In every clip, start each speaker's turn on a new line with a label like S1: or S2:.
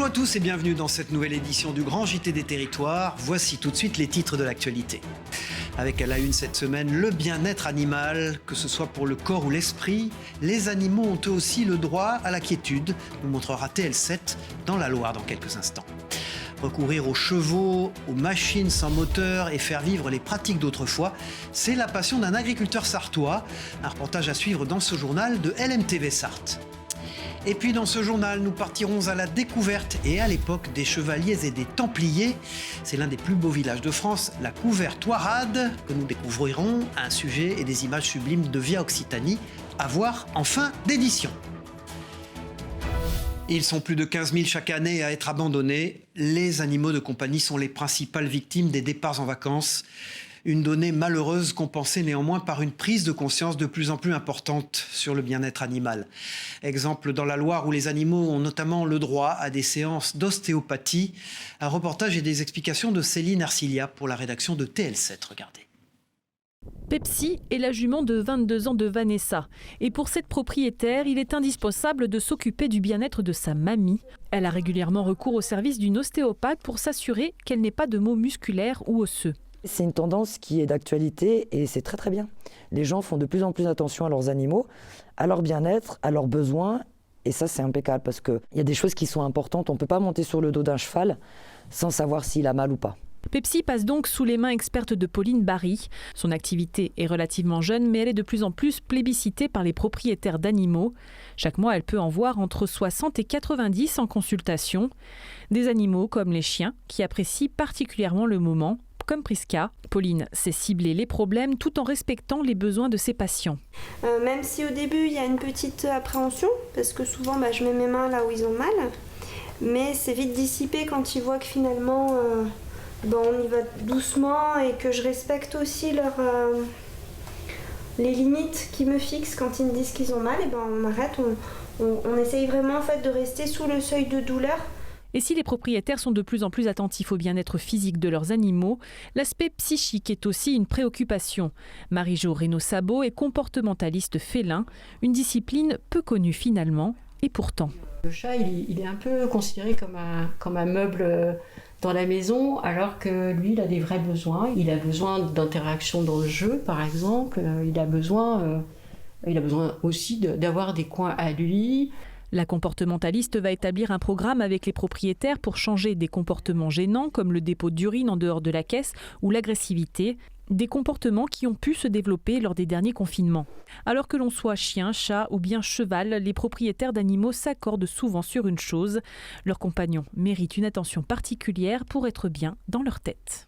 S1: à tous et bienvenue dans cette nouvelle édition du Grand JT des Territoires. Voici tout de suite les titres de l'actualité. Avec à la une cette semaine, le bien-être animal, que ce soit pour le corps ou l'esprit, les animaux ont eux aussi le droit à la quiétude, nous montrera TL7 dans la Loire dans quelques instants. Recourir aux chevaux, aux machines sans moteur et faire vivre les pratiques d'autrefois, c'est la passion d'un agriculteur sartois. Un reportage à suivre dans ce journal de LMTV Sarthe. Et puis dans ce journal, nous partirons à la découverte et à l'époque des chevaliers et des templiers. C'est l'un des plus beaux villages de France, la Couvertoirade, que nous découvrirons, un sujet et des images sublimes de Via Occitanie, à voir en fin d'édition. Ils sont plus de 15 000 chaque année à être abandonnés. Les animaux de compagnie sont les principales victimes des départs en vacances. Une donnée malheureuse compensée néanmoins par une prise de conscience de plus en plus importante sur le bien-être animal. Exemple dans la Loire où les animaux ont notamment le droit à des séances d'ostéopathie. Un reportage et des explications de Céline Arcilia pour la rédaction de TL7. Regardez.
S2: Pepsi est la jument de 22 ans de Vanessa. Et pour cette propriétaire, il est indispensable de s'occuper du bien-être de sa mamie. Elle a régulièrement recours au service d'une ostéopathe pour s'assurer qu'elle n'ait pas de maux musculaires ou osseux.
S3: C'est une tendance qui est d'actualité et c'est très très bien. Les gens font de plus en plus attention à leurs animaux, à leur bien-être, à leurs besoins. Et ça, c'est impeccable parce qu'il y a des choses qui sont importantes. On ne peut pas monter sur le dos d'un cheval sans savoir s'il a mal ou pas.
S2: Pepsi passe donc sous les mains expertes de Pauline Barry. Son activité est relativement jeune, mais elle est de plus en plus plébiscitée par les propriétaires d'animaux. Chaque mois, elle peut en voir entre 60 et 90 en consultation. Des animaux comme les chiens qui apprécient particulièrement le moment. Comme Prisca, Pauline sait cibler les problèmes tout en respectant les besoins de ses patients.
S4: Même si au début il y a une petite appréhension, parce que souvent je mets mes mains là où ils ont mal, mais c'est vite dissipé quand ils voient que finalement on y va doucement et que je respecte aussi les limites qu'ils me fixent quand ils me disent qu'ils ont mal. Et on arrête, on essaye vraiment en fait de rester sous le seuil de douleur.
S2: Et si les propriétaires sont de plus en plus attentifs au bien-être physique de leurs animaux, l'aspect psychique est aussi une préoccupation. Marie-Jo Reynaud-Sabot est comportementaliste félin, une discipline peu connue finalement, et pourtant.
S5: Le chat, il est un peu considéré comme un meuble dans la maison, alors que lui, il a des vrais besoins. Il a besoin d'interaction dans le jeu, par exemple. Il a besoin aussi d'avoir des coins à lui.
S2: La comportementaliste va établir un programme avec les propriétaires pour changer des comportements gênants comme le dépôt d'urine en dehors de la caisse ou l'agressivité, des comportements qui ont pu se développer lors des derniers confinements. Alors que l'on soit chien, chat ou bien cheval, les propriétaires d'animaux s'accordent souvent sur une chose, leurs compagnons méritent une attention particulière pour être bien dans leur tête.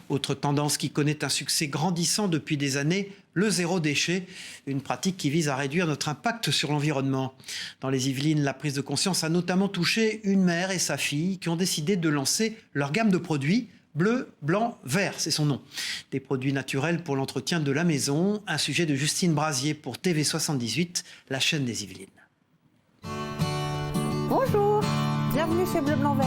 S1: Autre tendance qui connaît un succès grandissant depuis des années, le zéro déchet, une pratique qui vise à réduire notre impact sur l'environnement. Dans les Yvelines, la prise de conscience a notamment touché une mère et sa fille qui ont décidé de lancer leur gamme de produits bleu, blanc, vert, c'est son nom. Des produits naturels pour l'entretien de la maison, un sujet de Justine Brasier pour TV78, la chaîne des Yvelines.
S6: Bonjour, bienvenue chez Bleu, Blanc, Vert.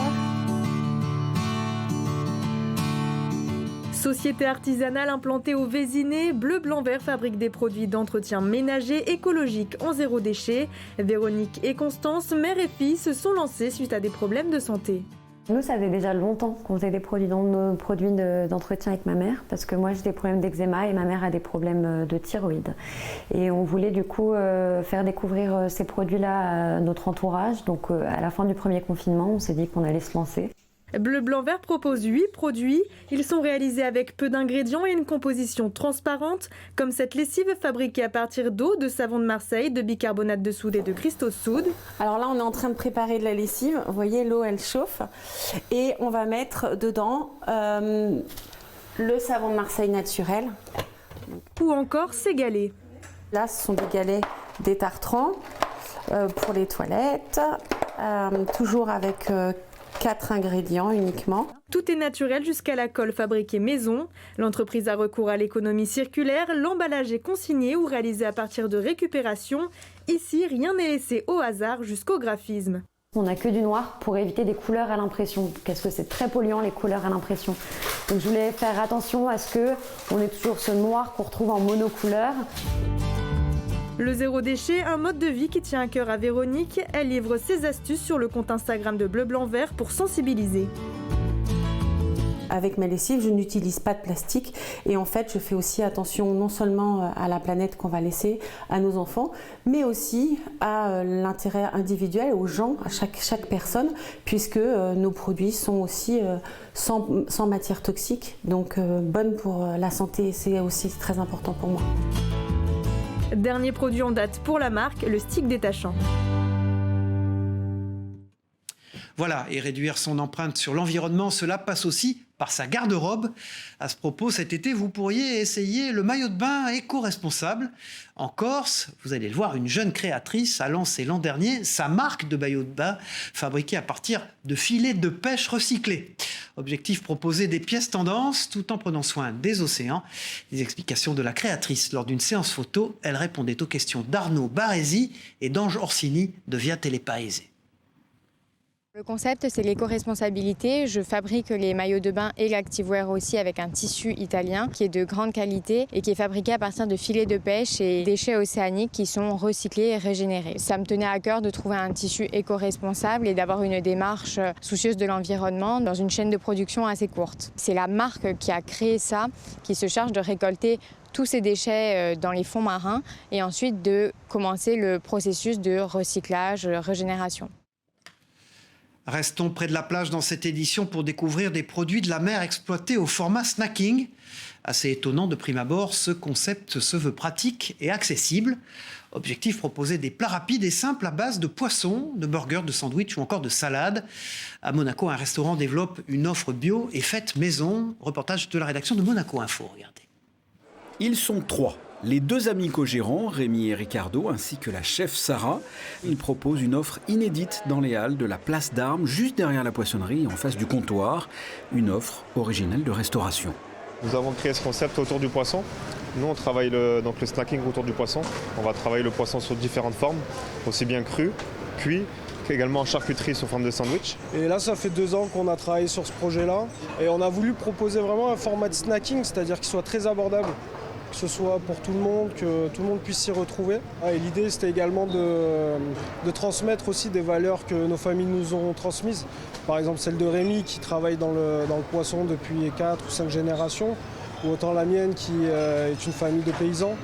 S7: Société artisanale implantée au Vésiné, Bleu Blanc Vert fabrique des produits d'entretien ménager écologiques en zéro déchet. Véronique et Constance, mère et fille, se sont lancées suite à des problèmes de santé.
S6: Nous, ça faisait déjà longtemps qu'on faisait des produits d'entretien avec ma mère, parce que moi j'ai des problèmes d'eczéma et ma mère a des problèmes de thyroïde. Et on voulait du coup faire découvrir ces produits-là à notre entourage. Donc à la fin du premier confinement, on s'est dit qu'on allait se lancer.
S7: Bleu Blanc Vert propose 8 produits. Ils sont réalisés avec peu d'ingrédients et une composition transparente, comme cette lessive fabriquée à partir d'eau, de savon de Marseille, de bicarbonate de soude et de cristaux de soude.
S8: Alors là, on est en train de préparer de la lessive. Vous voyez, l'eau, elle chauffe. Et on va mettre dedans le savon de Marseille naturel.
S7: Ou encore ces galets.
S8: Là, ce sont des galets des tartrans pour les toilettes, toujours avec 4 ingrédients uniquement.
S7: Tout est naturel jusqu'à la colle fabriquée maison. L'entreprise a recours à l'économie circulaire. L'emballage est consigné ou réalisé à partir de récupération. Ici, rien n'est laissé au hasard jusqu'au graphisme.
S6: On n'a que du noir pour éviter des couleurs à l'impression, parce que c'est très polluant les couleurs à l'impression. Donc je voulais faire attention à ce qu'on ait toujours ce noir qu'on retrouve en monocouleur.
S7: Le zéro déchet, un mode de vie qui tient à cœur à Véronique. Elle livre ses astuces sur le compte Instagram de Bleu Blanc Vert pour sensibiliser.
S8: Avec ma lessive, je n'utilise pas de plastique et en fait, je fais aussi attention non seulement à la planète qu'on va laisser à nos enfants, mais aussi à l'intérêt individuel, aux gens, à chaque personne, puisque nos produits sont aussi sans matière toxique, donc bonnes pour la santé. C'est aussi très important pour moi.
S7: Dernier produit en date pour la marque, le stick détachant.
S1: Voilà, et réduire son empreinte sur l'environnement, cela passe aussi par sa garde-robe. À ce propos, cet été, vous pourriez essayer le maillot de bain éco-responsable. En Corse, vous allez le voir, une jeune créatrice a lancé l'an dernier sa marque de maillot de bain fabriqué à partir de filets de pêche recyclés. Objectif, proposer des pièces tendances tout en prenant soin des océans. Les explications de la créatrice lors d'une séance photo. Elle répondait aux questions d'Arnaud Baresi et d'Ange Orsini de Via Télépaese.
S9: Le concept, c'est l'éco-responsabilité. Je fabrique les maillots de bain et l'activewear aussi avec un tissu italien qui est de grande qualité et qui est fabriqué à partir de filets de pêche et déchets océaniques qui sont recyclés et régénérés. Ça me tenait à cœur de trouver un tissu éco-responsable et d'avoir une démarche soucieuse de l'environnement dans une chaîne de production assez courte. C'est la marque qui a créé ça, qui se charge de récolter tous ces déchets dans les fonds marins et ensuite de commencer le processus de recyclage, régénération.
S1: Restons près de la plage dans cette édition pour découvrir des produits de la mer exploités au format snacking. Assez étonnant de prime abord, ce concept se veut pratique et accessible. Objectif, proposer des plats rapides et simples à base de poissons, de burgers, de sandwichs ou encore de salades. À Monaco, un restaurant développe une offre bio et faite maison. Reportage de la rédaction de Monaco Info. Regardez.
S10: Ils sont 3. Les 2 amis co-gérants, Rémi et Ricardo, ainsi que la chef Sarah. Ils proposent une offre inédite dans les halles de la Place d'Armes, juste derrière la poissonnerie, en face du comptoir. Une offre originale de restauration.
S11: Nous avons créé ce concept autour du poisson. Nous, on travaille le snacking autour du poisson. On va travailler le poisson sous différentes formes, aussi bien cru, cuit, qu'également en charcuterie sous forme de sandwich.
S12: Et là, ça fait 2 ans qu'on a travaillé sur ce projet-là. Et on a voulu proposer vraiment un format de snacking, c'est-à-dire qu'il soit très abordable. Que ce soit pour tout le monde, que tout le monde puisse s'y retrouver. Et l'idée, c'était également de transmettre aussi des valeurs que nos familles nous ont transmises. Par exemple, celle de Rémi qui travaille dans le poisson depuis 4 ou 5 générations, ou autant la mienne qui est une famille de paysans.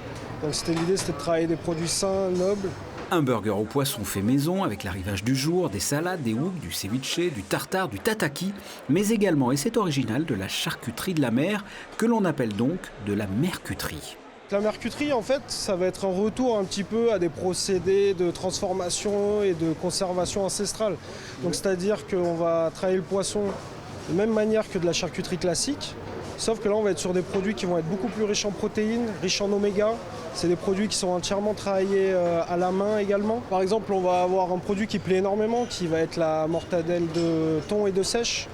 S12: Donc l'idée, c'était de travailler des produits sains, nobles.
S10: Un burger au poisson fait maison avec l'arrivage du jour, des salades, des hooks, du ceviche, du tartare, du tataki, mais également, et c'est original, de la charcuterie de la mer, que l'on appelle donc de la mercuterie.
S12: La mercuterie, en fait, ça va être un retour un petit peu à des procédés de transformation et de conservation ancestrale. Donc c'est-à-dire qu'on va travailler le poisson de la même manière que de la charcuterie classique, sauf que là, on va être sur des produits qui vont être beaucoup plus riches en protéines, riches en oméga. C'est des produits qui sont entièrement travaillés à la main également. Par exemple, on va avoir un produit qui plaît énormément, qui va être la mortadelle de thon et de seiche.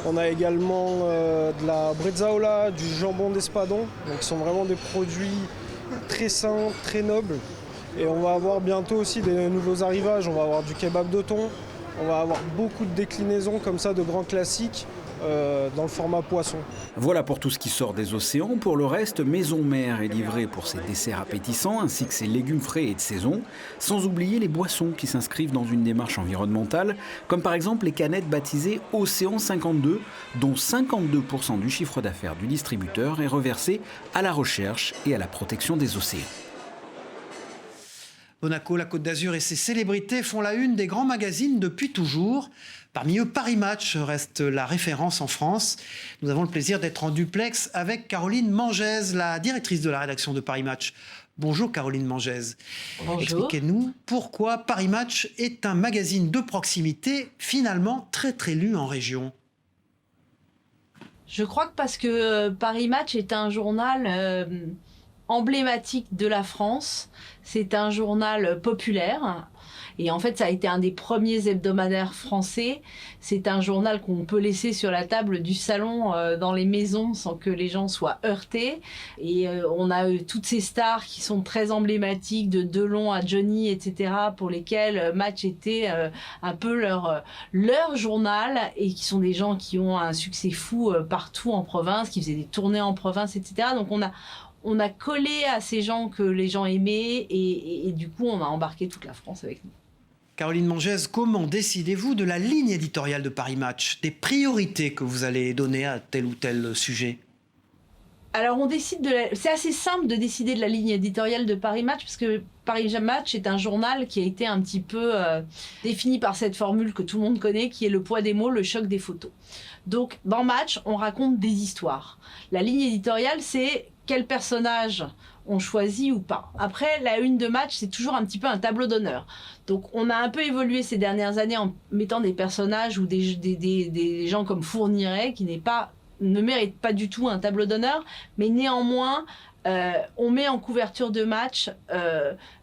S12: On a également de la bresaola, du jambon d'espadon, donc qui sont vraiment des produits très sains, très nobles. Et on va avoir bientôt aussi des nouveaux arrivages. On va avoir du kebab de thon, on va avoir beaucoup de déclinaisons comme ça de grands classiques. Dans le format poisson.
S10: Voilà pour tout ce qui sort des océans. Pour le reste, Maison Mère est livrée pour ses desserts appétissants ainsi que ses légumes frais et de saison, sans oublier les boissons qui s'inscrivent dans une démarche environnementale, comme par exemple les canettes baptisées Océan 52, dont 52% du chiffre d'affaires du distributeur est reversé à la recherche et à la protection des océans.
S1: Monaco, la Côte d'Azur et ses célébrités font la une des grands magazines depuis toujours. Parmi eux, Paris Match reste la référence en France. Nous avons le plaisir d'être en duplex avec Caroline Mangès, la directrice de la rédaction de Paris Match. Bonjour Caroline Mangès.
S13: Bonjour.
S1: Expliquez-nous pourquoi Paris Match est un magazine de proximité finalement très très lu en région.
S13: Je crois que parce que Paris Match est un journal emblématique de la France. C'est un journal populaire. Et en fait, ça a été un des premiers hebdomadaires français. C'est un journal qu'on peut laisser sur la table du salon dans les maisons sans que les gens soient heurtés. Et on a toutes ces stars qui sont très emblématiques, de Delon à Johnny, etc., pour lesquels Match était un peu leur journal et qui sont des gens qui ont un succès fou partout en province, qui faisaient des tournées en province, etc. Donc on a collé à ces gens que les gens aimaient et du coup, on a embarqué toute la France avec nous.
S1: Caroline Mangès, comment décidez-vous de la ligne éditoriale de Paris Match, des priorités que vous allez donner à tel ou tel sujet?
S13: Alors, c'est assez simple de décider de la ligne éditoriale de Paris Match, parce que Paris Match est un journal qui a été un petit peu défini par cette formule que tout le monde connaît, qui est le poids des mots, le choc des photos. Donc, dans Match, on raconte des histoires. La ligne éditoriale, c'est quel personnage on choisit ou pas. Après, la une de Match, c'est toujours un petit peu un tableau d'honneur. Donc, on a un peu évolué ces dernières années en mettant des personnages ou des gens comme Fourniret, qui ne mérite pas du tout un tableau d'honneur, mais néanmoins, on met en couverture de Match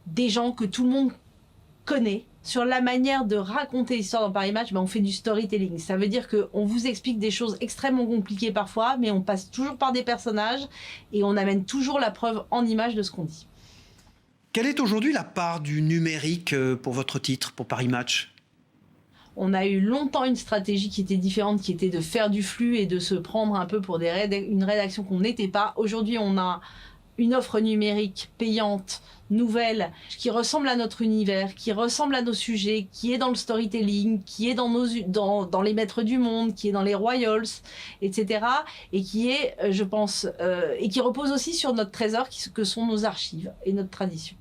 S13: des gens que tout le monde connaît. Sur la manière de raconter l'histoire dans Paris Match, on fait du storytelling. Ça veut dire qu'on vous explique des choses extrêmement compliquées parfois, mais on passe toujours par des personnages et on amène toujours la preuve en images de ce qu'on dit.
S1: Quelle est aujourd'hui la part du numérique pour votre titre, pour Paris Match ?
S13: On a eu longtemps une stratégie qui était différente, qui était de faire du flux et de se prendre un peu pour une rédaction qu'on n'était pas. Aujourd'hui, on a une offre numérique payante, nouvelle, qui ressemble à notre univers, qui ressemble à nos sujets, qui est dans le storytelling, qui est dans les maîtres du monde, qui est dans les royals, etc. Et qui est, je pense, et qui repose aussi sur notre trésor, que sont nos archives et notre tradition.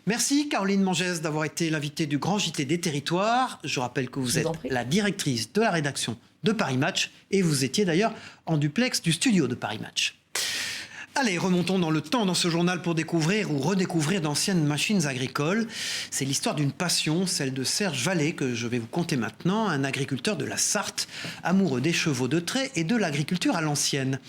S1: Merci Caroline Mangès d'avoir été l'invitée du Grand JT des Territoires. Je rappelle que vous êtes la directrice de la rédaction de Paris Match et vous étiez d'ailleurs en duplex du studio de Paris Match. Allez, remontons dans le temps dans ce journal pour découvrir ou redécouvrir d'anciennes machines agricoles. C'est l'histoire d'une passion, celle de Serge Vallée, que je vais vous conter maintenant, un agriculteur de la Sarthe, amoureux des chevaux de trait et de l'agriculture à l'ancienne.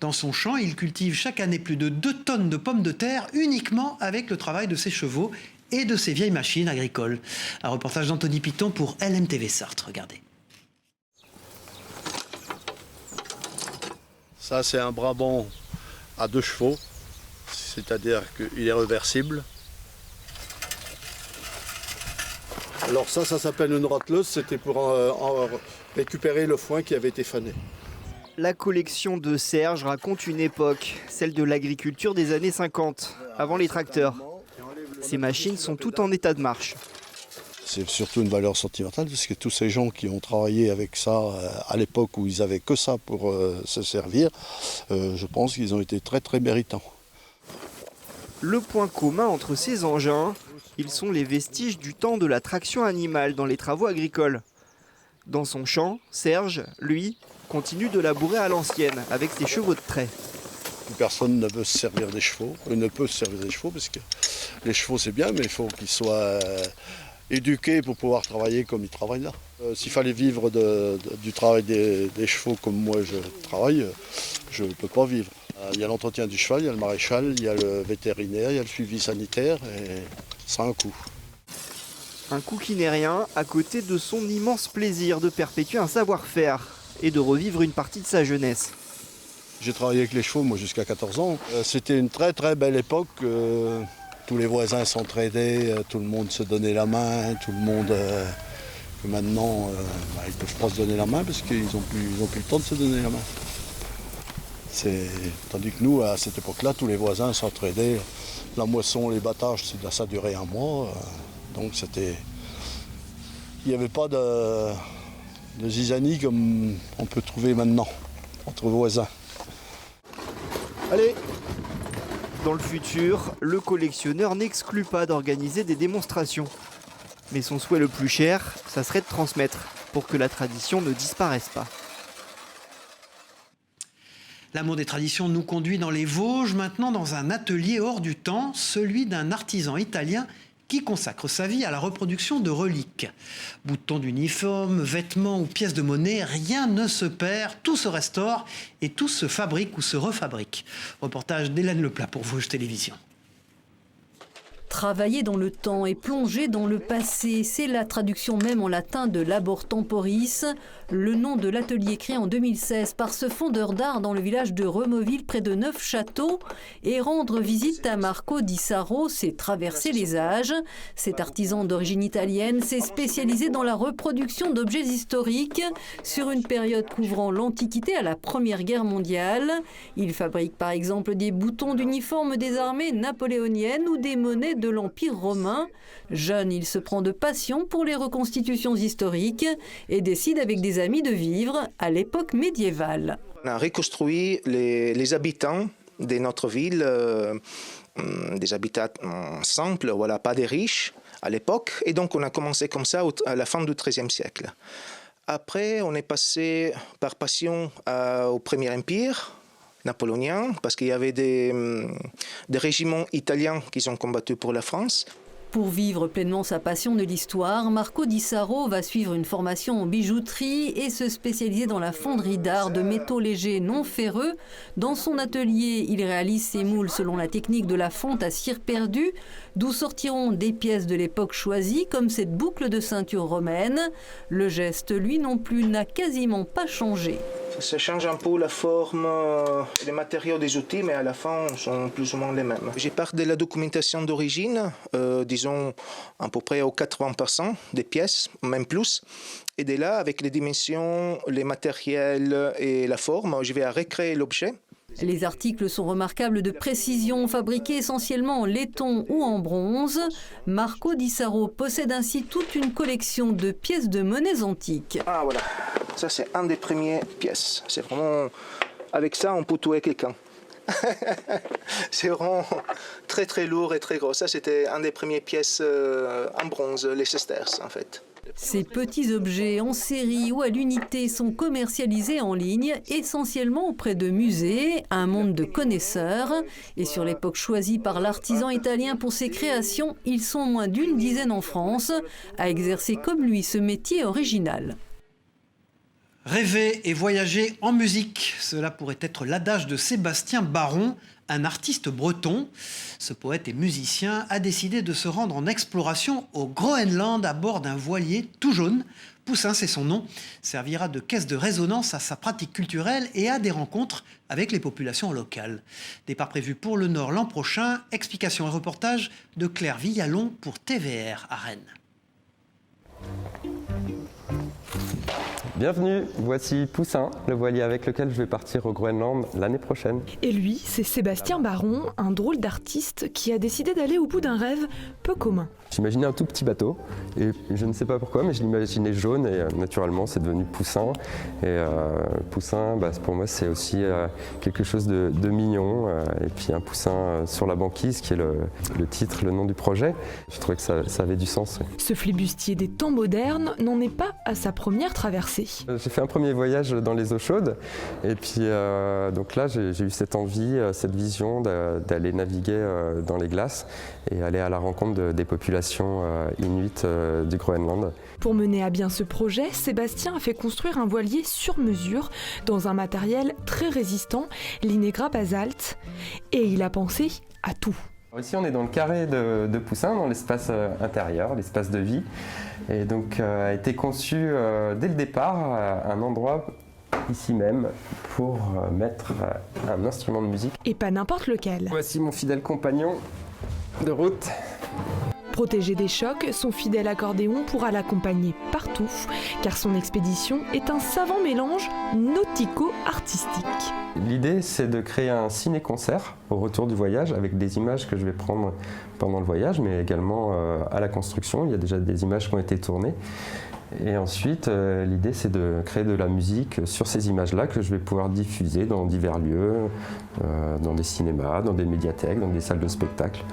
S1: Dans son champ, il cultive chaque année plus de 2 tonnes de pommes de terre uniquement avec le travail de ses chevaux et de ses vieilles machines agricoles. Un reportage d'Anthony Piton pour LMTV Sarthe, regardez.
S14: Ça, c'est un Brabant à 2 chevaux, c'est-à-dire qu'il est réversible. Alors ça s'appelle une rotteleuse, c'était pour récupérer le foin qui avait été fané.
S15: La collection de Serge raconte une époque, celle de l'agriculture des années 50, avant les tracteurs. Ces machines sont toutes en état de marche.
S14: C'est surtout une valeur sentimentale, parce que tous ces gens qui ont travaillé avec ça à l'époque où ils n'avaient que ça pour se servir, je pense qu'ils ont été très très méritants.
S15: Le point commun entre ces engins, ils sont les vestiges du temps de la traction animale dans les travaux agricoles. Dans son champ, Serge, lui, continue de labourer à l'ancienne avec ses chevaux de trait.
S14: Personne ne veut se servir des chevaux, ne peut se servir des chevaux, parce que les chevaux c'est bien, mais il faut qu'ils soient éduqués pour pouvoir travailler comme ils travaillent là. S'il fallait vivre du travail des chevaux comme moi je travaille, je ne peux pas vivre. Il y a l'entretien du cheval, il y a le maréchal, il y a le vétérinaire, il y a le suivi sanitaire, et ça a un coût.
S15: Un coût qui n'est rien à côté de son immense plaisir de perpétuer un savoir-faire et de revivre une partie de sa jeunesse.
S14: J'ai travaillé avec les chevaux moi jusqu'à 14 ans. C'était une très très belle époque. Tous les voisins s'entraidaient, tout le monde se donnait la main, tout le monde... maintenant, ils ne peuvent pas se donner la main parce qu'ils n'ont plus le temps de se donner la main. Tandis que nous, à cette époque-là, tous les voisins s'entraidaient. La moisson, les battages, ça durait 1 mois. Donc c'était... Il n'y avait pas de zizanie comme on peut trouver maintenant, entre voisins.
S15: Allez! Dans le futur, le collectionneur n'exclut pas d'organiser des démonstrations. Mais son souhait le plus cher, ça serait de transmettre, pour que la tradition ne disparaisse pas.
S1: L'amour des traditions nous conduit dans les Vosges, maintenant dans un atelier hors du temps, celui d'un artisan italien qui consacre sa vie à la reproduction de reliques. Boutons d'uniforme, vêtements ou pièces de monnaie, rien ne se perd, tout se restaure et tout se fabrique ou se refabrique. Reportage d'Hélène Leplat pour Vosges Télévisions.
S16: Travailler dans le temps et plonger dans le passé, c'est la traduction même en latin de Labor Temporis, le nom de l'atelier créé en 2016 par ce fondeur d'art dans le village de Removille près de Neufchâteau. Et rendre visite à Marco Di Saro, c'est traverser les âges. Cet artisan d'origine italienne s'est spécialisé dans la reproduction d'objets historiques sur une période couvrant l'Antiquité à la Première Guerre mondiale. Il fabrique par exemple des boutons d'uniforme des armées napoléoniennes ou des monnaies de l'Empire romain. Jeune, il se prend de passion pour les reconstitutions historiques et décide avec des amis de vivre à l'époque médiévale.
S17: On a reconstruit les habitants de notre ville, des habitants simples, voilà, pas des riches à l'époque. Et donc on a commencé comme ça à la fin du XIIIe siècle. Après, on est passé par passion au Premier Empire napoléonien, parce qu'il y avait des régiments italiens qui ont combattu pour la France.
S16: Pour vivre pleinement sa passion de l'histoire, Marco Di Saro va suivre une formation en bijouterie et se spécialiser dans la fonderie d'art de métaux légers non ferreux. Dans son atelier, il réalise ses moules selon la technique de la fonte à cire perdue, d'où sortiront des pièces de l'époque choisies, comme cette boucle de ceinture romaine. Le geste, lui non plus, n'a quasiment pas changé.
S17: Ça change un peu la forme, les matériaux des outils, mais à la fin, sont plus ou moins les mêmes. J'ai part de la documentation d'origine, disons à peu près aux 80% des pièces, même plus. Et de là, avec les dimensions, les matériels et la forme, je vais recréer l'objet.
S16: Les articles sont remarquables de précision, fabriqués essentiellement en laiton ou en bronze. Marco Di Saro possède ainsi toute une collection de pièces de monnaies antiques.
S17: Ah voilà, ça c'est un des premières pièces. C'est vraiment, avec ça on peut tuer quelqu'un. C'est vraiment très très lourd et très gros. Ça c'était un des premières pièces en bronze, les sesterces en fait.
S16: Ces petits objets en série ou à l'unité sont commercialisés en ligne, essentiellement auprès de musées, un monde de connaisseurs. Et sur l'époque choisie par l'artisan italien pour ses créations, ils sont moins d'une dizaine en France à exercer comme lui ce métier original.
S1: Rêver et voyager en musique, cela pourrait être l'adage de Sébastien Baron, un artiste breton. Ce poète et musicien a décidé de se rendre en exploration au Groenland à bord d'un voilier tout jaune. Poussin, c'est son nom, servira de caisse de résonance à sa pratique culturelle et à des rencontres avec les populations locales. Départ prévu pour le Nord l'an prochain. Explications et reportages de Claire Villalon pour TVR à Rennes.
S18: Bienvenue, voici Poussin, le voilier avec lequel je vais partir au Groenland l'année prochaine.
S19: Et lui, c'est Sébastien Baron, un drôle d'artiste qui a décidé d'aller au bout d'un rêve peu commun.
S18: J'imaginais un tout petit bateau et je ne sais pas pourquoi, mais je l'imaginais jaune et naturellement c'est devenu Poussin. Et Poussin, pour moi c'est aussi quelque chose de mignon. Et puis un poussin sur la banquise qui est le titre, le nom du projet. Je trouvais que ça avait du sens. Oui.
S19: Ce flibustier des temps modernes n'en est pas à sa première traversée.
S18: J'ai fait un premier voyage dans les eaux chaudes et puis donc là j'ai eu cette envie, cette vision d'aller naviguer dans les glaces et aller à la rencontre des populations inuites du Groenland.
S19: Pour mener à bien ce projet, Sébastien a fait construire un voilier sur mesure dans un matériel très résistant, l'Inegra basalte, et il a pensé à tout.
S18: Ici on est dans le carré de Poussin, dans l'espace intérieur, l'espace de vie, et donc a été conçu dès le départ un endroit ici même pour mettre un instrument de musique.
S19: Et pas n'importe lequel.
S18: Voici mon fidèle compagnon de route.
S19: Protégé des chocs, son fidèle accordéon pourra l'accompagner partout, car son expédition est un savant mélange nautico-artistique.
S18: L'idée, c'est de créer un ciné-concert au retour du voyage, avec des images que je vais prendre pendant le voyage, mais également à la construction. Il y a déjà des images qui ont été tournées. Et ensuite, l'idée, c'est de créer de la musique sur ces images-là que je vais pouvoir diffuser dans divers lieux, dans des cinémas, dans des médiathèques, dans des salles de spectacle.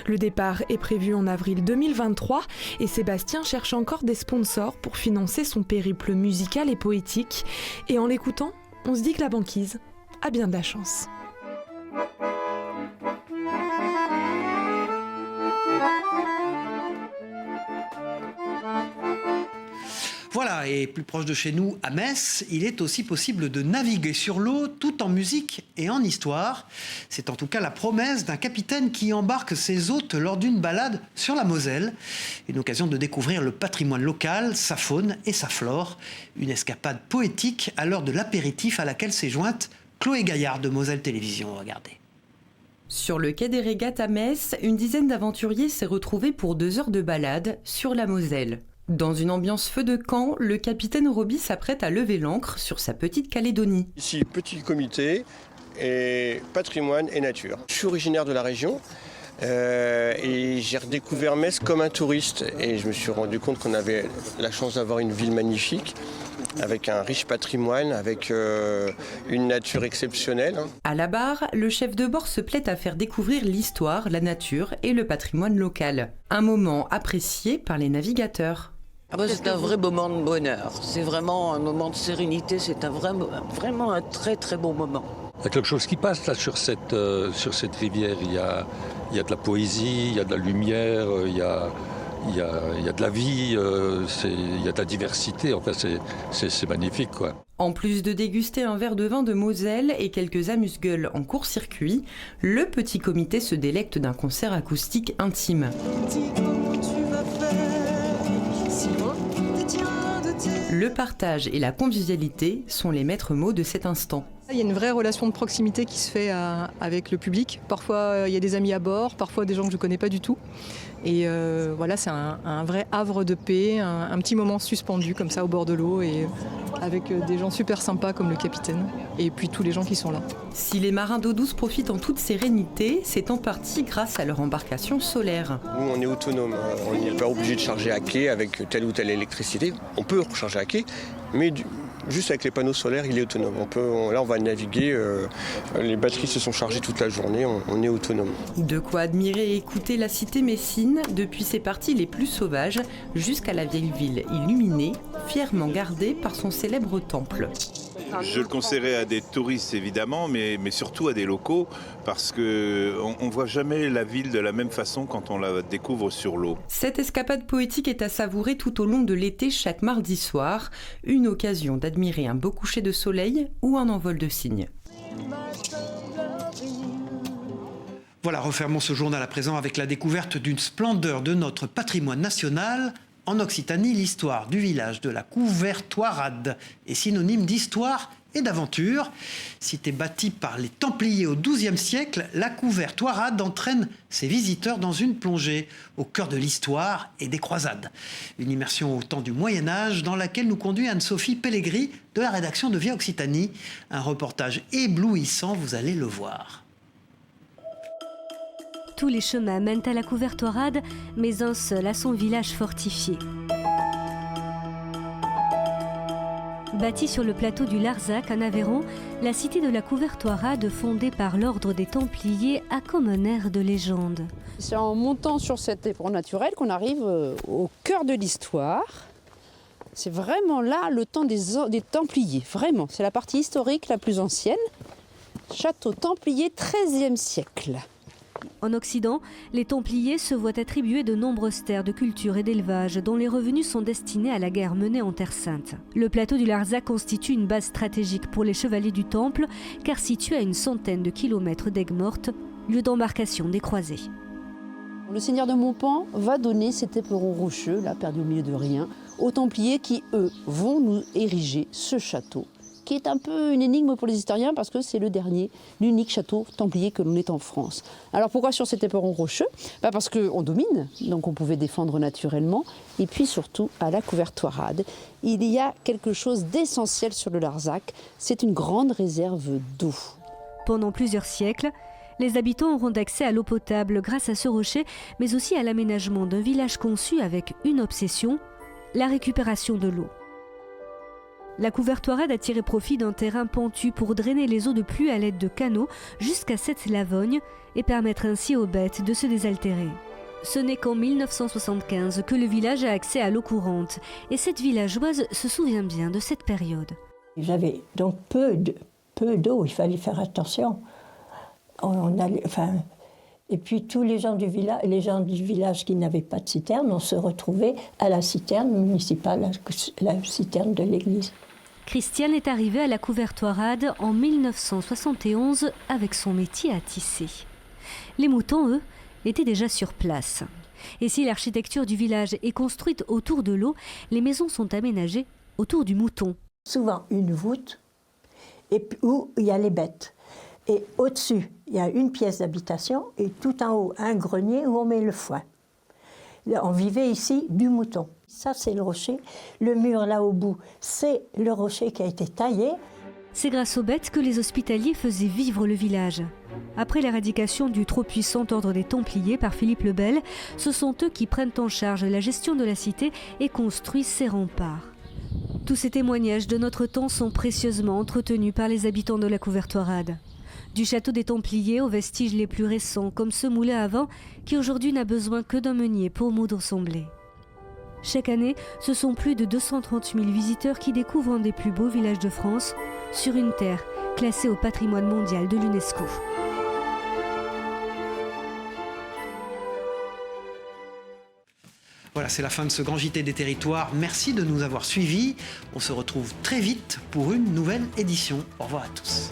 S19: Le départ est prévu en avril 2023 et Sébastien cherche encore des sponsors pour financer son périple musical et poétique. Et en l'écoutant, on se dit que la banquise a bien de la chance.
S1: Voilà, Voilà, et plus proche de chez nous, à Metz, il est aussi possible de naviguer sur l'eau tout en musique et en histoire. C'est en tout cas la promesse d'un capitaine qui embarque ses hôtes lors d'une balade sur la Moselle. Une occasion de découvrir le patrimoine local, sa faune et sa flore. Une escapade poétique à l'heure de l'apéritif à laquelle s'est jointe Chloé Gaillard de Moselle Télévision. Regardez.
S20: Sur le quai des Régates à Metz, une dizaine d'aventuriers s'est retrouvée pour 2 heures de balade sur la Moselle. Dans une ambiance feu de camp, le capitaine Roby s'apprête à lever l'ancre sur sa petite Calédonie.
S21: Ici, petit comité, et patrimoine et nature. Je suis originaire de la région et j'ai redécouvert Metz comme un touriste. Et je me suis rendu compte qu'on avait la chance d'avoir une ville magnifique, avec un riche patrimoine, avec une nature exceptionnelle.
S20: À la barre, le chef de bord se plaît à faire découvrir l'histoire, la nature et le patrimoine local. Un moment apprécié par les navigateurs.
S22: C'est un vrai moment de bonheur, c'est vraiment un moment de sérénité, c'est vraiment un très très bon moment.
S23: Il y a quelque chose qui passe là sur cette rivière, il y a de la poésie, il y a de la lumière, il y a de la vie, il y a de la diversité, enfin c'est magnifique quoi.
S20: En plus de déguster un verre de vin de Moselle et quelques amuse-gueules en court-circuit, le petit comité se délecte d'un concert acoustique intime. Le partage et la convivialité sont les maîtres mots de cet instant.
S24: Il y a une vraie relation de proximité qui se fait avec le public. Parfois, il y a des amis à bord, parfois des gens que je ne connais pas du tout. Et voilà, c'est un vrai havre de paix, un petit moment suspendu comme ça au bord de l'eau et avec des gens super sympas comme le capitaine et puis tous les gens qui sont là.
S20: Si les marins d'eau douce profitent en toute sérénité, c'est en partie grâce à leur embarcation solaire.
S21: Nous, on est autonome. On n'est pas obligé de charger à quai avec telle ou telle électricité. On peut recharger à quai, mais juste avec les panneaux solaires, il est autonome. Là, on va naviguer. Les batteries se sont chargées toute la journée. On est autonome.
S20: De quoi admirer et écouter la cité messine, depuis ses parties les plus sauvages jusqu'à la vieille ville illuminée, fièrement gardée par son célèbre temple.
S25: Je le conseillerais à des touristes évidemment, mais surtout à des locaux, parce qu'on ne voit jamais la ville de la même façon quand on la découvre sur l'eau.
S20: Cette escapade poétique est à savourer tout au long de l'été chaque mardi soir, une occasion d'admirer un beau coucher de soleil ou un envol de cygnes.
S1: Voilà, refermons ce journal à présent avec la découverte d'une splendeur de notre patrimoine national. En Occitanie, l'histoire du village de la Couvertoirade est synonyme d'histoire et d'aventure. Cité bâtie par les Templiers au XIIe siècle, la Couvertoirade entraîne ses visiteurs dans une plongée au cœur de l'histoire et des croisades. Une immersion au temps du Moyen-Âge dans laquelle nous conduit Anne-Sophie Pellegrini de la rédaction de Via Occitanie. Un reportage éblouissant, vous allez le voir.
S26: Tous les chemins mènent à la Couvertoirade, mais un seul à son village fortifié. Bâtie sur le plateau du Larzac, en Aveyron, la cité de la Couvertoirade, fondée par l'ordre des Templiers, a comme un air de légende.
S27: C'est en montant sur cet éperon naturel qu'on arrive au cœur de l'histoire. C'est vraiment là le temps des Templiers, vraiment. C'est la partie historique la plus ancienne. Château Templier, XIIIe siècle.
S26: En Occident, les Templiers se voient attribuer de nombreuses terres de culture et d'élevage dont les revenus sont destinés à la guerre menée en Terre Sainte. Le plateau du Larzac constitue une base stratégique pour les chevaliers du Temple, car situé à une centaine de kilomètres d'Aigues-Mortes, lieu d'embarcation des croisés.
S27: Le seigneur de Montpan va donner cet éperon rocheux, là perdu au milieu de rien, aux Templiers qui, eux, vont nous ériger ce château, qui est un peu une énigme pour les historiens parce que c'est le dernier, l'unique château templier que l'on ait en France. Alors pourquoi sur cet éperon rocheux ? Parce qu'on domine, donc on pouvait défendre naturellement, et puis surtout à la Couvertoirade, il y a quelque chose d'essentiel sur le Larzac, c'est une grande réserve d'eau.
S26: Pendant plusieurs siècles, les habitants auront accès à l'eau potable grâce à ce rocher, mais aussi à l'aménagement d'un village conçu avec une obsession, la récupération de l'eau. La Couvertoirade a tiré profit d'un terrain pentu pour drainer les eaux de pluie à l'aide de canaux jusqu'à cette Lavogne et permettre ainsi aux bêtes de se désaltérer. Ce n'est qu'en 1975 que le village a accès à l'eau courante et cette villageoise se souvient bien de cette période.
S28: Ils avaient donc peu d'eau, il fallait faire attention.
S2: Et puis tous les gens du village qui n'avaient pas de citerne, on se retrouvait à la citerne municipale, la citerne de l'église.
S26: Christiane est arrivée à la Couvertoirade en 1971 avec son métier à tisser. Les moutons, eux, étaient déjà sur place. Et si l'architecture du village est construite autour de l'eau, les maisons sont aménagées autour du mouton.
S2: Souvent une voûte où il y a les bêtes. Et au-dessus, il y a une pièce d'habitation et tout en haut, un grenier où on met le foin. On vivait ici du mouton. Ça, c'est le rocher. Le mur là au bout, c'est le rocher qui a été taillé.
S26: C'est grâce aux bêtes que les hospitaliers faisaient vivre le village. Après l'éradication du trop puissant ordre des Templiers par Philippe le Bel, ce sont eux qui prennent en charge la gestion de la cité et construisent ses remparts. Tous ces témoignages de notre temps sont précieusement entretenus par les habitants de la Couvertoirade. Du château des Templiers aux vestiges les plus récents, comme ce moulin à vent qui aujourd'hui n'a besoin que d'un meunier pour moudre son blé. Chaque année, ce sont plus de 230 000 visiteurs qui découvrent un des plus beaux villages de France, sur une terre classée au patrimoine mondial de l'UNESCO.
S1: Voilà, c'est la fin de ce grand JT des territoires. Merci de nous avoir suivis. On se retrouve très vite pour une nouvelle édition. Au revoir à tous.